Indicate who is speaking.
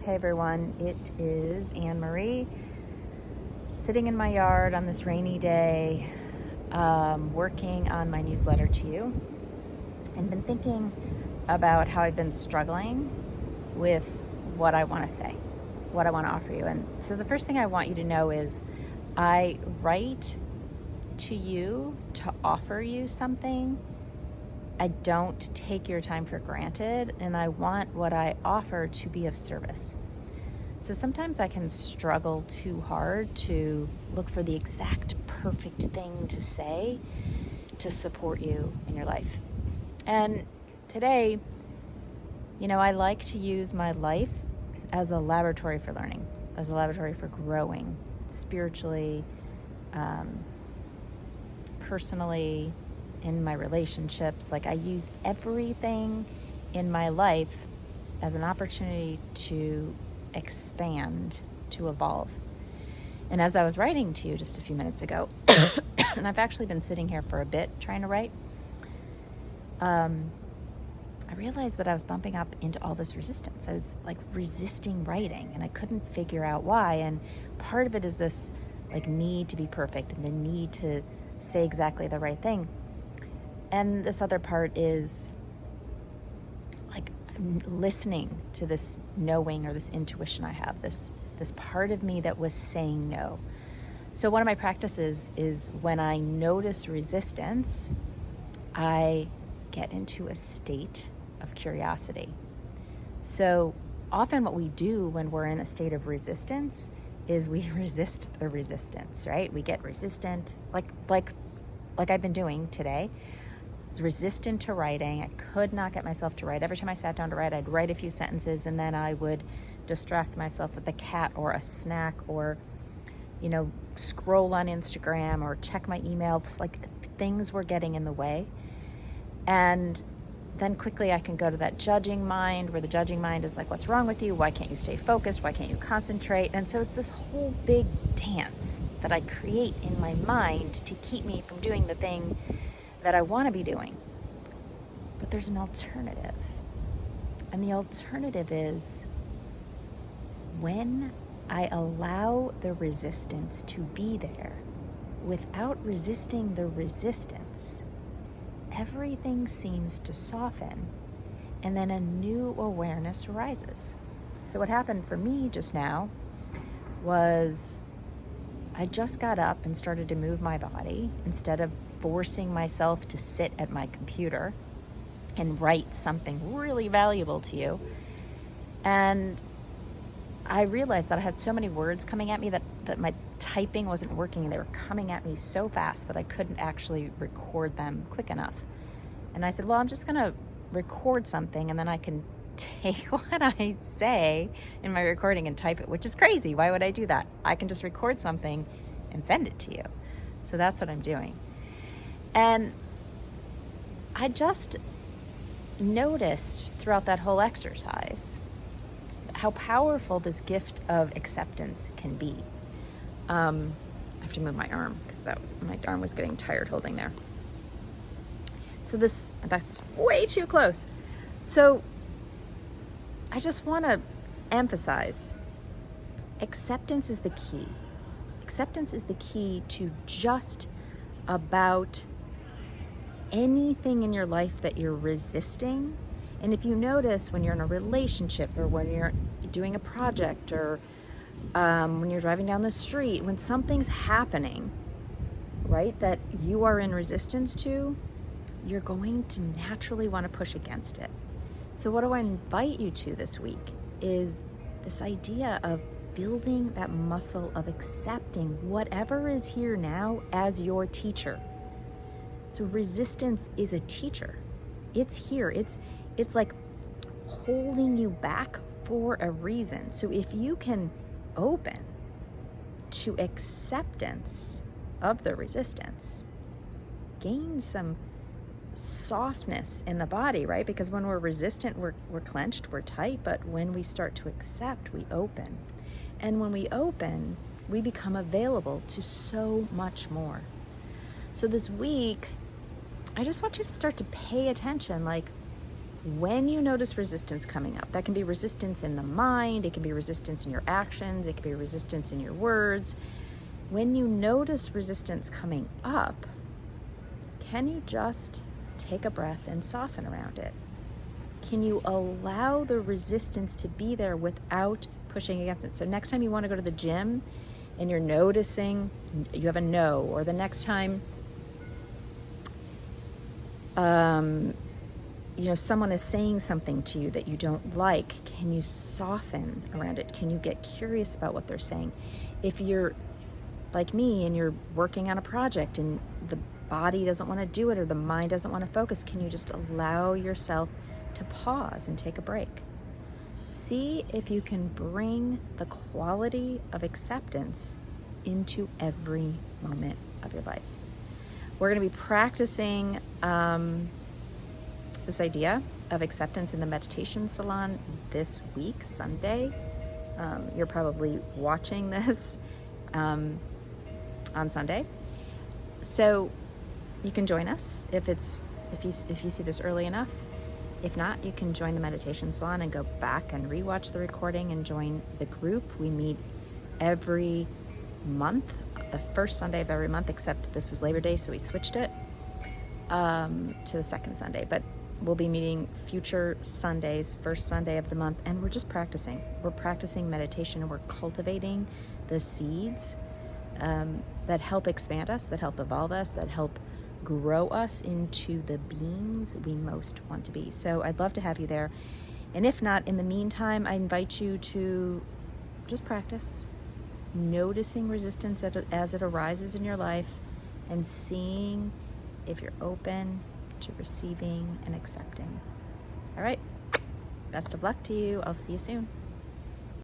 Speaker 1: Hey everyone, it is Anne-Marie sitting in my yard on this rainy day, working on my newsletter to you, and been thinking about how I've been struggling with what I want to say, what I want to offer you. And so the first thing I want you to know is I write to you to offer you something. I don't take your time for granted, and I want what I offer to be of service. So sometimes I can struggle too hard to look for the exact perfect thing to say to support you in your life. And today, I like to use my life as a laboratory for learning, as a laboratory for growing spiritually, personally, in my relationships. Like, I use everything in my life as an opportunity to expand, to evolve. And as I was writing to you just a few minutes ago, and I've actually been sitting here for a bit trying to write, I realized that I was bumping up into all this resistance. I was like resisting writing, and I couldn't figure out why. And part of it is this like need to be perfect and the need to say exactly the right thing. And this other part is like I'm listening to this knowing or this intuition I have, this part of me that was saying no. So one of my practices is when I notice resistance, I get into a state of curiosity. So often what we do when we're in a state of resistance is we resist the resistance, right? We get resistant, like I've been doing today. I was resistant to writing. I could not get myself to write. Every time I sat down to write, I'd write a few sentences and then I would distract myself with a cat or a snack or, scroll on Instagram or check my emails. Like, things were getting in the way. And then quickly I can go to that judging mind, where the judging mind is like, what's wrong with you? Why can't you stay focused? Why can't you concentrate? And so it's this whole big dance that I create in my mind to keep me from doing the thing that I want to be doing. But there's an alternative. And the alternative is when I allow the resistance to be there without resisting the resistance, everything seems to soften, and then a new awareness arises. So what happened for me just now was I just got up and started to move my body instead of forcing myself to sit at my computer and write something really valuable to you. And I realized that I had so many words coming at me that my typing wasn't working, and they were coming at me so fast that I couldn't actually record them quick enough. And I said, well, I'm just going to record something and then I can take what I say in my recording and type it, which is crazy. Why would I do that? I can just record something and send it to you. So that's what I'm doing. And I just noticed throughout that whole exercise how powerful this gift of acceptance can be. I have to move my arm because my arm was getting tired holding there. So that's way too close. So I just want to emphasize, acceptance is the key. Acceptance is the key to just about anything in your life that you're resisting. And if you notice, when you're in a relationship or when you're doing a project or when you're driving down the street, when something's happening, right, that you are in resistance to, you're going to naturally want to push against it. So what do I invite you to this week is this idea of building that muscle of accepting whatever is here now as your teacher. So resistance is a teacher. It's here. It's like holding you back for a reason. So if you can open to acceptance of the resistance, gain some softness in the body, right? Because when we're resistant, we're clenched, we're tight, but when we start to accept, we open. And when we open, we become available to so much more. So this week, I just want you to start to pay attention, like, When you notice resistance coming up, that can be resistance in the mind, it can be resistance in your actions, it can be resistance in your words. When you notice resistance coming up, can you just take a breath and soften around it? Can you allow the resistance to be there without pushing against it? So next time you want to go to the gym and you're noticing you have a no, or the next time someone is saying something to you that you don't like, can you soften around it? Can you get curious about what they're saying? If you're like me and you're working on a project and the body doesn't want to do it or the mind doesn't want to focus, can you just allow yourself to pause and take a break? See if you can bring the quality of acceptance into every moment of your life. We're going to be practicing this idea of acceptance in the meditation salon this week, Sunday. You're probably watching this on Sunday, so you can join us if you see this early enough. If not, you can join the meditation salon and go back and rewatch the recording and join the group. We meet every month, the first Sunday of every month, except this was Labor Day, so we switched it to the second Sunday. But we'll be meeting future Sundays, first Sunday of the month, and we're just practicing. We're practicing meditation, and we're cultivating the seeds that help expand us, that help evolve us, that help grow us into the beings we most want to be. So I'd love to have you there. And if not, in the meantime, I invite you to just practice noticing resistance as it arises in your life and seeing if you're open to receiving and accepting. All right. Best of luck to you. I'll see you soon.